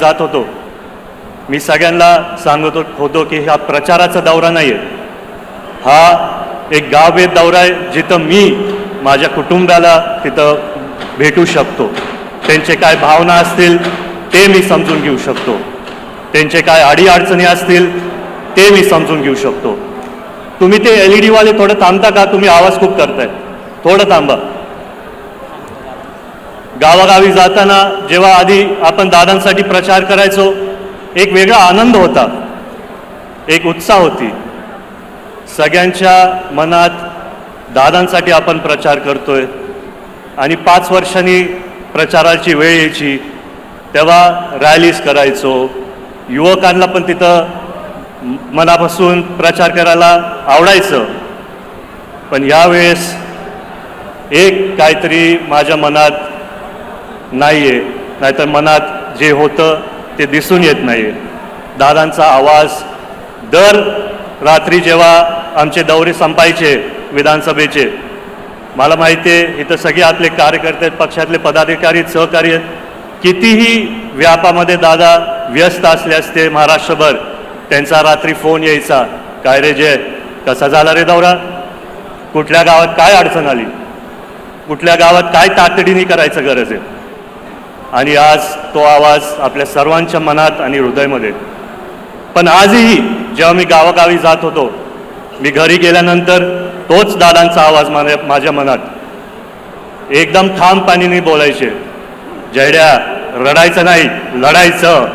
जात होतो, मी सगळ्यांना सांगत होतो की हा प्रचाराचा दौरा नाही आहे, हा एक गावभेद दौरा आहे, जिथं मी माझ्या कुटुंबाला तिथं भेटू शकतो, त्यांचे काय भावना असतील ते मी समजून घेऊ शकतो, त्यांचे काय अडीअडचणी असतील ते मी समजून घेऊ शकतो. तुम्ही ते LED वाले थोडं थांबता का? तुम्ही आवाज खूप करताय, थोडं थांबा. गावागावी जाताना जेव्हा आधी आपण दादांसाठी प्रचार करायचो, एक वेगळा आनंद होता, एक उत्साह होती. सगळ्यांच्या मनात दादांसाठी आपण प्रचार करतोय आणि 5 वर्षांनी प्रचाराची वेळ यायची तेव्हा रॅलीज करायचो, युवकांना पण तिथं मनापासून प्रचार करायला आवडायचं. पण यावेळेस एक काहीतरी माझ्या मनात नाही आहे, नाहीतर मनात जे होतं ते दिसून येत नाही आहे. दादांचा आवाज दर रात्री जेव्हा आमचे दौरे संपायचे विधानसभेचे, मला माहिती आहे इथं सगळे आपले कार्यकर्ते आहेत, पक्षातले पदाधिकारी सहकारी आहेत, कितीही व्यापामध्ये दादा व्यस्त असले असते महाराष्ट्रभर, त्यांचा रात्री फोन यायचा, काय रे जय, कसा झाला रे दौरा, कुठल्या गावात काय अडचण आली, कुठल्या गावात काय तातडीने करायचं गरज आहे. आणि आज तो आवाज आपल्या सर्वांच्या मनात आणि हृदयामध्ये. पण आजही जेव्हा मी गावागावी जात होतो, मी घरी गेल्यानंतर तोच दादांचा आवाज माझ्या मनात. एकदम ठामपणाने बोलायचे, जयड्या रडायचं नाही, लढायचं.